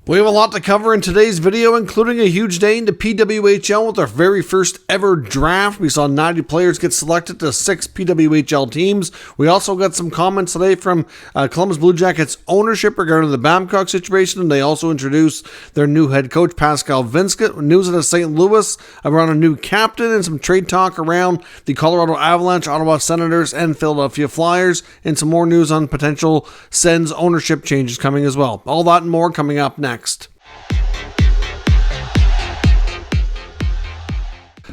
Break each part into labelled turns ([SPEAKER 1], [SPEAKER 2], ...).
[SPEAKER 1] We have a lot to cover in today's video, including a huge day in the PWHL with our very first ever draft. We saw 90 players get selected to 6 PWHL teams. We also got some comments today from Columbus Blue Jackets ownership regarding the Babcock situation, and they also introduced their new head coach, Pascal Vincent. News out of St. Louis around a new captain and some trade talk around the Colorado Avalanche, Ottawa Senators, and Philadelphia Flyers, and some more news on potential Sens ownership changes coming as well. All that and more coming up next.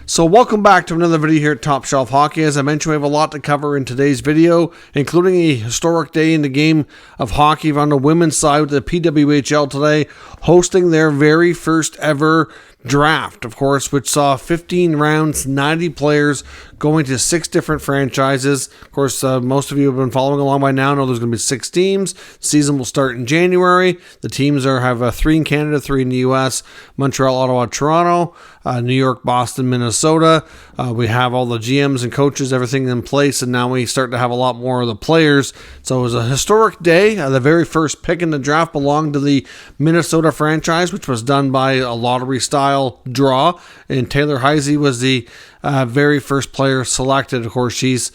[SPEAKER 1] So welcome back to another video here at Top Shelf Hockey. As I mentioned, we have a lot to cover in today's video, including a historic day in the game of hockey on the women's side with the PWHL today hosting their very first ever draft, of course, which saw 15 rounds, 90 players going to 6 different franchises. Of course, most of you have been following along by now know there's going to be 6 teams. The season will start in January. The teams have 3 in Canada, 3 in the U.S., Montreal, Ottawa, Toronto, New York, Boston, Minnesota. We have all the GMs and coaches, everything in place, and now we start to have a lot more of the players. So it was a historic day. The very first pick in the draft belonged to the Minnesota franchise, which was done by a lottery-style draw, and Taylor Heisey was the very first player selected. Of course, she's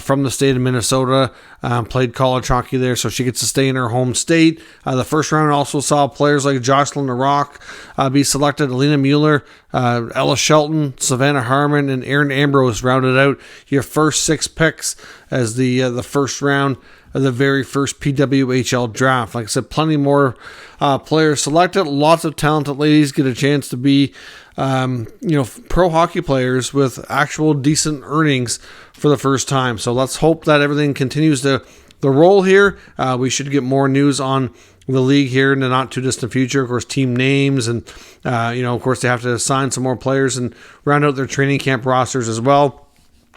[SPEAKER 1] from the state of Minnesota, played college hockey there, so she gets to stay in her home state. The first round also saw players like Jocelyn Larocque be selected, Alina Mueller, Ella Shelton, Savannah Harmon, and Erin Ambrose rounded out your first 6 picks as the first round of the very first PWHL draft. Like I said, plenty more players selected. Lots of talented ladies get a chance to be, pro hockey players with actual decent earnings for the first time. So let's hope that everything continues to roll here. We should get more news on the league here in the not too distant future. Of course, team names and, of course, they have to sign some more players and round out their training camp rosters as well.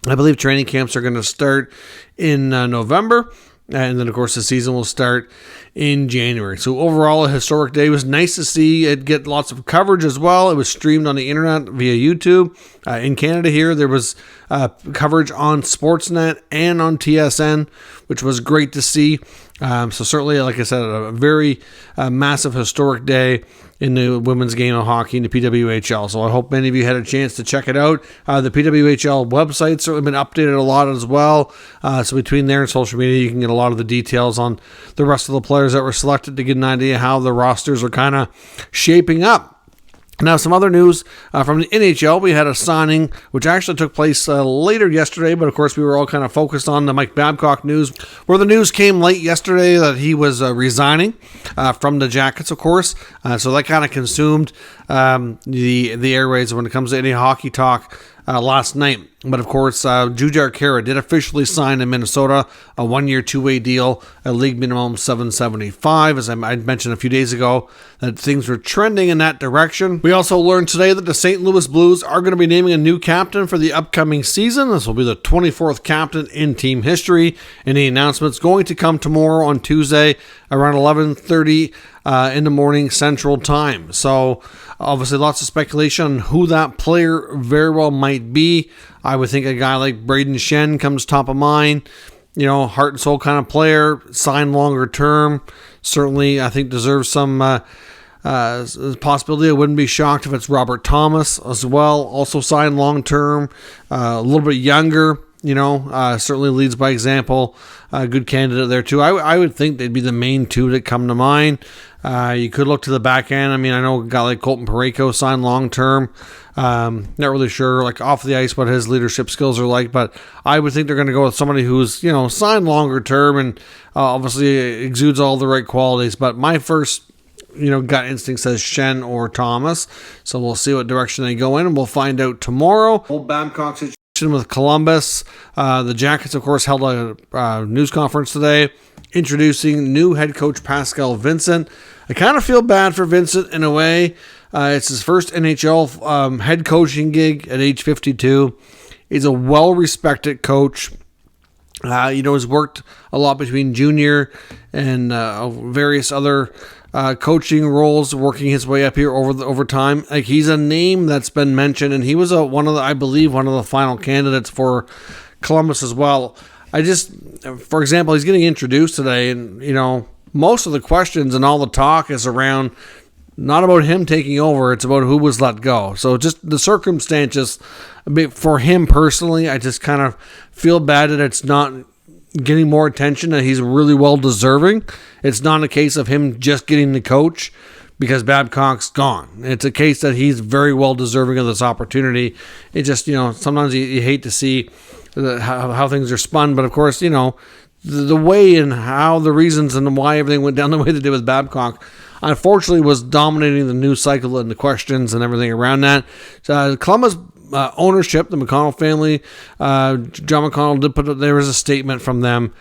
[SPEAKER 1] I believe training camps are going to start in November. And then, of course, the season will start in January. So overall, a historic day. It was nice to see it get lots of coverage as well. It was streamed on the internet via YouTube. In Canada here, there was coverage on Sportsnet and on TSN, which was great to see. So certainly, like I said, a very massive historic day in the women's game of hockey in the PWHL. So I hope many of you had a chance to check it out. The PWHL website's certainly been updated a lot as well. So between there and social media, you can get a lot of the details on the rest of the players that were selected to get an idea how the rosters are kind of shaping up. Now, some other news from the NHL. We had a signing, which actually took place later yesterday, but of course we were all kind of focused on the Mike Babcock news, where the news came late yesterday that he was resigning from the Jackets, of course. So that kind of consumed the airwaves when it comes to any hockey talk last night. But of course, Jerard Fagerberg did officially sign in Minnesota a 1-year, 2-way deal, a league minimum $775. As I mentioned a few days ago, that things were trending in that direction. We also learned today that the St. Louis Blues are going to be naming a new captain for the upcoming season. This will be the 24th captain in team history, and the announcement's going to come tomorrow on Tuesday around 11:30 in the morning Central Time. So obviously lots of speculation on who that player very well might be. I would think a guy like Braden Shen comes top of mind. Heart and soul kind of player, signed longer term. Certainly, I think deserves some possibility. I wouldn't be shocked if it's Robert Thomas as well. Also signed long term, a little bit younger. Certainly leads by example. Good candidate there too. I would think they'd be the main 2 that come to mind. You could look to the back end. I know a guy like Colton Parayko signed long term. Not really sure, like off the ice, what his leadership skills are like, but I would think they're going to go with somebody who's signed longer term and obviously exudes all the right qualities. But my first gut instinct says Shen or Thomas. So we'll see what direction they go in, and we'll find out tomorrow. Old Babcock situation with Columbus. The Jackets, of course, held a news conference today introducing new head coach Pascal Vincent. I kind of feel bad for Vincent in a way. It's his first NHL head coaching gig at age 52. He's a well-respected coach. He's worked a lot between junior and various other coaching roles, working his way up here over time. Like, he's a name that's been mentioned, and he was one of the final candidates for Columbus as well. For example, he's getting introduced today, and most of the questions and all the talk is around not about him taking over. It's about who was let go. So just the circumstances for him personally, I just kind of feel bad that it's not getting more attention, and he's really well deserving. It's not a case of him just getting the coach because Babcock's gone. It's a case that he's very well deserving of this opportunity. It just, sometimes you hate to see how things are spun, but of course, the way and how the reasons and why everything went down the way they did with Babcock, unfortunately, was dominating the news cycle and the questions and everything around that. Columbus ownership, the McConnell family, John McConnell did there was a statement from them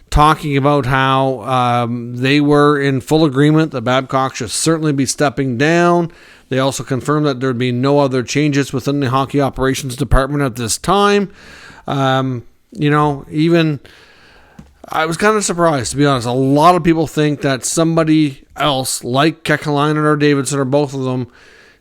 [SPEAKER 1] talking about how they were in full agreement that Babcock should certainly be stepping down. They also confirmed that there would be no other changes within the hockey operations department at this time. Even I was kind of surprised, to be honest. A lot of people think that somebody else, like Kekalainen or Davidson or both of them,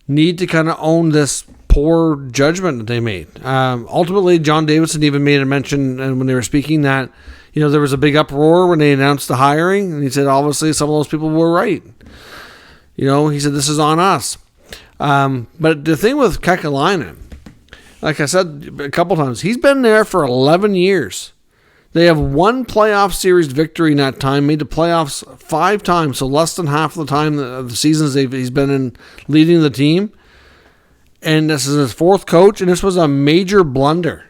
[SPEAKER 1] need to kind of own this poor judgment that they made. Ultimately, John Davidson even made a mention when they were speaking that, there was a big uproar when they announced the hiring, and he said, obviously, some of those people were right. He said, this is on us. But the thing with Kekalainen, like I said a couple times, he's been there for 11 years. They have one playoff series victory in that time, made the playoffs 5 times, so less than half of the time of the seasons he's been in leading the team. And this is his 4th coach, and this was a major blunder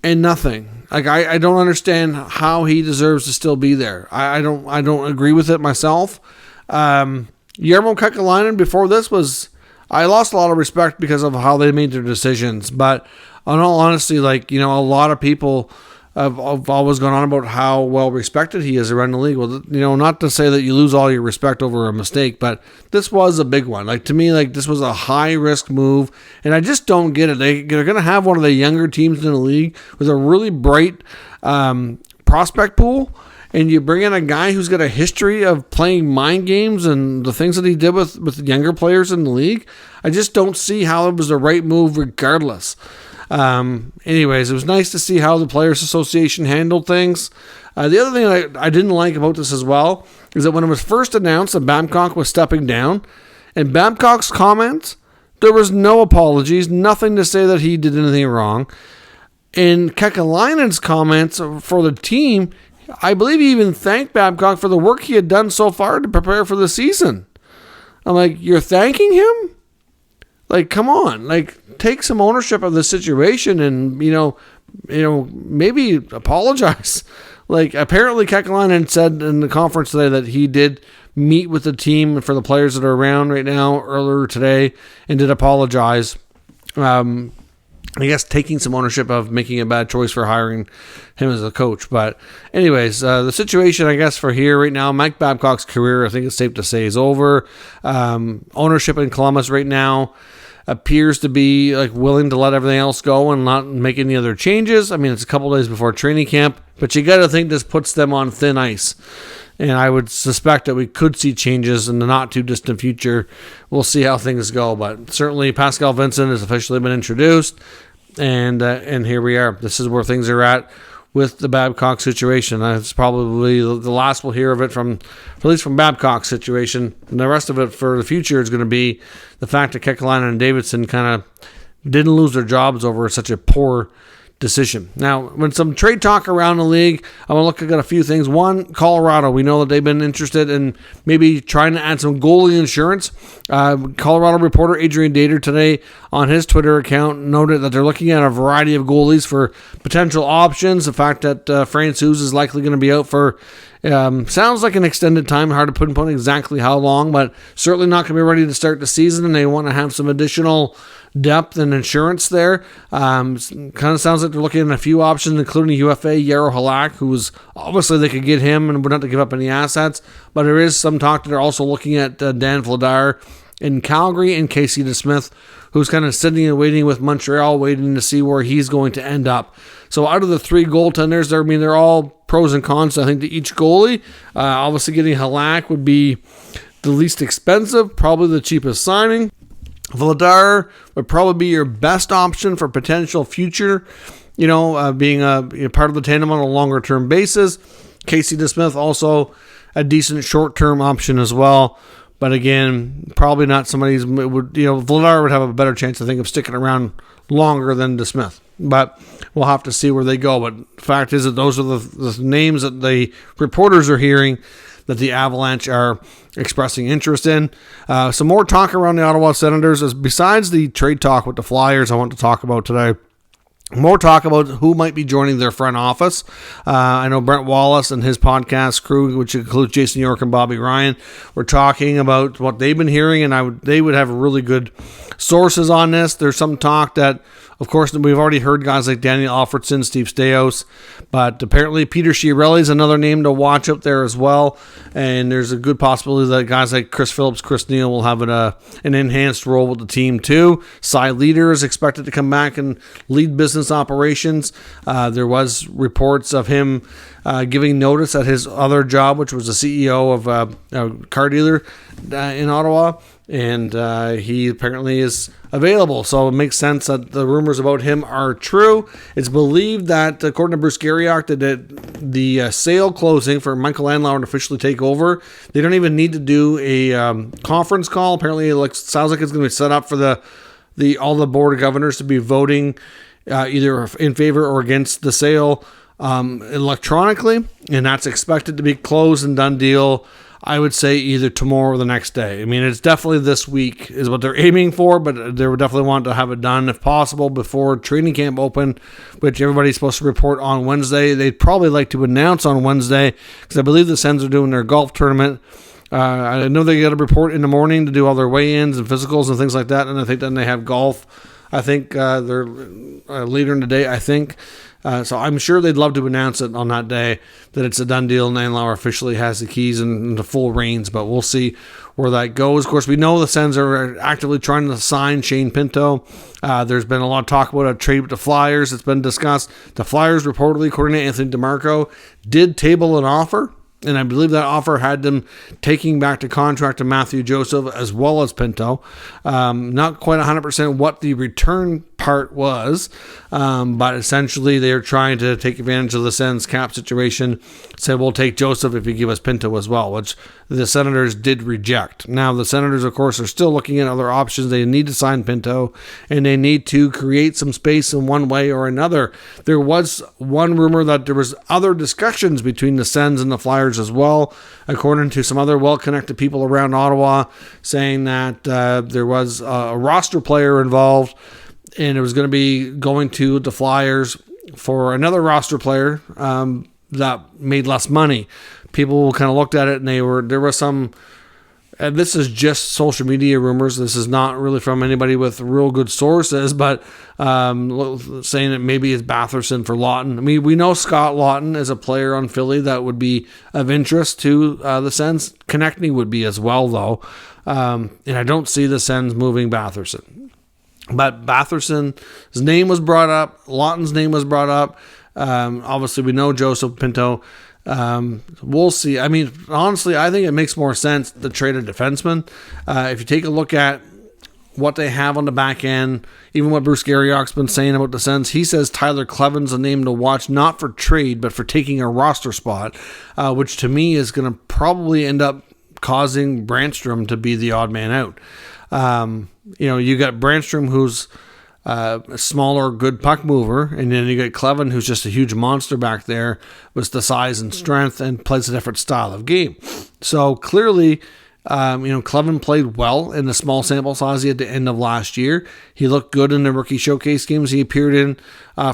[SPEAKER 1] and nothing. Like I don't understand how he deserves to still be there. I don't agree with it myself. Jarmo Kekalainen before this I lost a lot of respect because of how they made their decisions. But in all honesty, a lot of people have always gone on about how well respected he is around the league. Well, not to say that you lose all your respect over a mistake, but this was a big one. To me, this was a high risk move, and I just don't get it. They're going to have one of the younger teams in the league with a really bright prospect pool, and you bring in a guy who's got a history of playing mind games and the things that he did with younger players in the league. I just don't see how it was the right move regardless. Anyways, it was nice to see how the Players Association handled things. The other thing I didn't like about this as well is that when it was first announced that Babcock was stepping down, and Babcock's comments, there was no apologies, nothing to say that he did anything wrong. In Kekalainen's comments for the team, I believe he even thanked Babcock for the work he had done so far to prepare for the season. I'm like, you're thanking him? Come on, take some ownership of the situation and, maybe apologize. Apparently Kekalainen said in the conference today that he did meet with the team for the players that are around right now earlier today and did apologize. I guess taking some ownership of making a bad choice for hiring him as a coach. But anyways, the situation, I guess, for here right now, Mike Babcock's career, I think it's safe to say, is over. Ownership in Columbus right now appears to be willing to let everything else go and not make any other changes. I mean, it's a couple days before training camp, but you got to think this puts them on thin ice. And I would suspect that we could see changes in the not too distant future. We'll see how things go, but certainly Pascal Vincent has officially been introduced, and here we are. This is where things are at with the Babcock situation. That's probably the last we'll hear of it at least from Babcock's situation. And the rest of it for the future is going to be the fact that Kekalainen and Davidson kind of didn't lose their jobs over such a poor decision. Now, when some trade talk around the league, I want to look at a few things. One, Colorado. We know that they've been interested in maybe trying to add some goalie insurance. Colorado reporter Adrian Dater today on his Twitter account noted that they're looking at a variety of goalies for potential options. The fact that Francouz is likely going to be out for sounds like an extended time. Hard to put exactly how long, but certainly not going to be ready to start the season, and they want to have some additional depth and insurance there. Kind of sounds like they're looking at a few options, including UFA Jaro Halak, who was obviously they could get him and would not have to give up any assets. But there is some talk that they're also looking at Dan Vladar in Calgary and Casey DeSmith, who's kind of sitting and waiting with Montreal, waiting to see where he's going to end up. So out of the 3 goaltenders, they're all pros and cons, I think, to each goalie. Obviously, getting Halak would be the least expensive, probably the cheapest signing. Vladar would probably be your best option for potential future, being a part of the tandem on a longer-term basis. Casey DeSmith also a decent short-term option as well. But again, probably not somebody who would, Vladar would have a better chance, I think, of sticking around longer than DeSmith. But we'll have to see where they go. But the fact is that those are the names that the reporters are hearing that the Avalanche are expressing interest in. Some more talk around the Ottawa Senators. Besides the trade talk with the Flyers I want to talk about today, more talk about who might be joining their front office. I know Brent Wallace and his podcast crew, which includes Jason York and Bobby Ryan, were talking about what they've been hearing, and they would have really good sources on this. There's some talk that, of course, we've already heard guys like Daniel Alfredson, Steve Staios, but apparently Peter Chiarelli is another name to watch up there as well. And there's a good possibility that guys like Chris Phillips, Chris Neal will have an enhanced role with the team too. Cy Leader is expected to come back and lead business operations. There was reports of him giving notice at his other job, which was the CEO of a car dealer in Ottawa. And he apparently is available, so it makes sense that the rumors about him are true. It's believed that, according to Bruce Garriock, that the sale closing for Michael Andlauer to officially take over, they don't even need to do a conference call. Apparently, it sounds like it's going to be set up for all the board of governors to be voting either in favor or against the sale electronically, and that's expected to be closed and done deal, I would say, either tomorrow or the next day. I mean, it's definitely this week is what they're aiming for, but they would definitely want to have it done, if possible, before training camp open, which everybody's supposed to report on Wednesday. They'd probably like to announce on Wednesday, because I believe the Sens are doing their golf tournament. I know they got to report in the morning to do all their weigh-ins and physicals and things like that, and I think then they have golf. I think they're later in the day, I think. So I'm sure they'd love to announce it on that day that it's a done deal and Andlauer officially has the keys and the full reins, but we'll see where that goes. Of course, we know the Sens are actively trying to sign Shane Pinto. There's been a lot of talk about a trade with the Flyers. It's been discussed. The Flyers reportedly, according to Anthony DeMarco, did table an offer, and I believe that offer had them taking back the contract to Matthew Joseph as well as Pinto. Not quite 100% what the return part was, but essentially they are trying to take advantage of the Sens cap situation. Said, we'll take Joseph if you give us Pinto as well, which the Senators did reject. Now, the Senators, of course, are still looking at other options. They need to sign Pinto, and they need to create some space in one way or another. There was one rumor that there was other discussions between the Sens and the Flyers as well, according to some other well-connected people around Ottawa, saying that there was a roster player involved, and it was going to be going to the Flyers for another roster player that made less money. People kind of looked at it, and there was some, and this is just social media rumors. This is not really from anybody with real good sources, but saying that maybe it's Batherson for Lawton. I mean, we know Scott Lawton is a player on Philly that would be of interest to the Sens. Konechny would be as well, though. And I don't see the Sens moving Batherson. But Batherson's name was brought up. Lawton's name was brought up. Obviously, we know Joseph Pinto. We'll see. I mean, honestly, I think it makes more sense to trade a defenseman. If you take a look at what they have on the back end, even what Bruce Garriock's been saying about the Sens, he says Tyler Kleven's a name to watch, not for trade, but for taking a roster spot, which to me is going to probably end up causing Brandstrom to be the odd man out. You got Brandstrom, who's a smaller, good puck mover, and then you got Kleven, who's just a huge monster back there with the size and strength and plays a different style of game. So clearly, Kleven played well in the small sample size at the end of last year. He looked good in the rookie showcase games he appeared in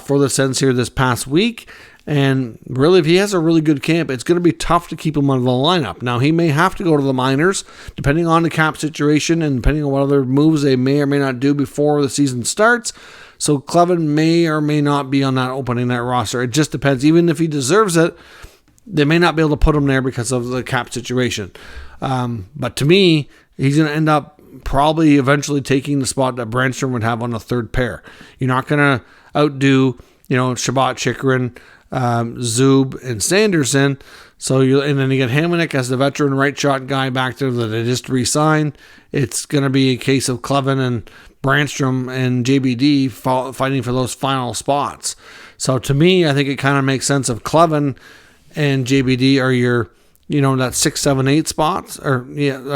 [SPEAKER 1] for the Sens here this past week. And really, if he has a really good camp, it's going to be tough to keep him out of the lineup. Now, he may have to go to the minors, depending on the cap situation and depending on what other moves they may or may not do before the season starts. So Kleven may or may not be on that opening night roster. It just depends. Even if he deserves it, they may not be able to put him there because of the cap situation. But to me, he's going to end up probably eventually taking the spot that Brandstrom would have on the third pair. You're not going to outdo, Shabbat Chikrin, Zub, and Sanderson. And then you get Hamonic as the veteran right shot guy back there that they just re-signed. It's going to be a case of Kleven and Brandstrom and JBD fighting for those final spots. So to me, I think it kind of makes sense if Kleven and JBD are your that 6, 7, 8 spots, or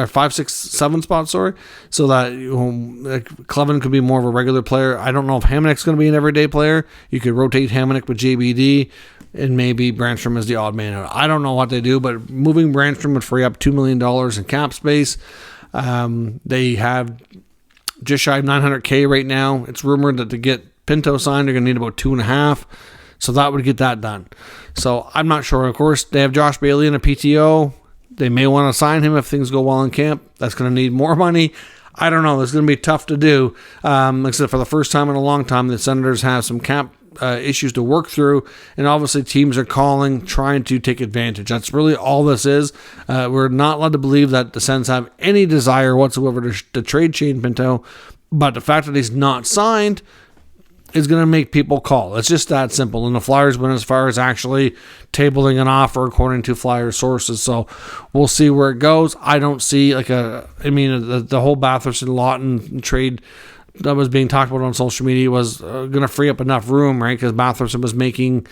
[SPEAKER 1] 5, 6, 7 spots, sorry, so that Cleven could be more of a regular player. I don't know if Hamonic's going to be an everyday player. You could rotate Hamonic with JBD, and maybe Brandstrom is the odd man out. I don't know what they do, but moving Brandstrom would free up $2 million in cap space. They have just shy of $900K right now. It's rumored that to get Pinto signed, they're going to need about 2.5. So that would get that done. So I'm not sure. Of course, they have Josh Bailey in a PTO. They may want to sign him if things go well in camp. That's going to need more money. I don't know. It's going to be tough to do. Except for the first time in a long time, the Senators have some cap issues to work through, and obviously teams are calling, trying to take advantage. That's really all this is. We're not led to believe that the Sens have any desire whatsoever to trade Shane Pinto, but the fact that he's not signed is going to make people call. It's just that simple. And the Flyers went as far as actually tabling an offer according to Flyers sources. So we'll see where it goes. I don't see the whole Batherson-Lawton trade that was being talked about on social media was going to free up enough room, right? Because Batherson was making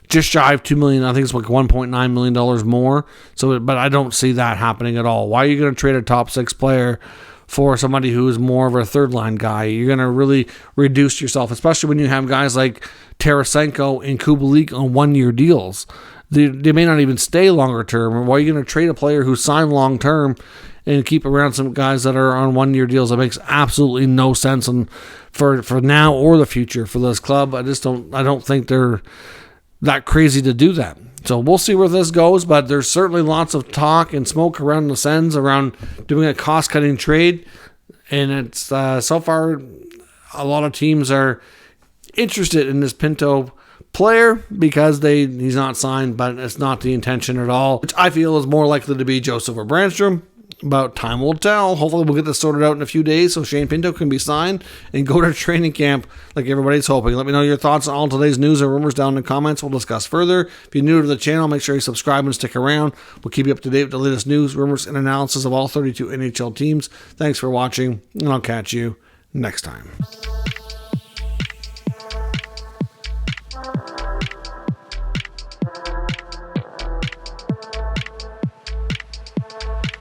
[SPEAKER 1] just shy of $2 million. I think it's like $1.9 million more. So, but I don't see that happening at all. Why are you going to trade a top 6 player for somebody who is more of a third line guy? You're going to really reduce yourself, especially when you have guys like Tarasenko and Kubalik on 1-year deals. They may not even stay longer term. Why are you going to trade a player who signed long term and keep around some guys that are on 1-year deals? That makes absolutely no sense for now or the future for this club. I don't think they're that crazy to do that. So we'll see where this goes, but there's certainly lots of talk and smoke around the Sens around doing a cost-cutting trade, and it's so far a lot of teams are interested in this Pinto player because he's not signed, but it's not the intention at all, which I feel is more likely to be Joseph or Brandstrom. But time will tell. Hopefully we'll get this sorted out in a few days so Shane Pinto can be signed and go to training camp like everybody's hoping. Let me know your thoughts on all today's news and rumors down in the comments. We'll discuss further. If you're new to the channel, make sure you subscribe and stick around. We'll keep you up to date with the latest news, rumors, and analysis of all 32 NHL teams. Thanks for watching, and I'll catch you next time.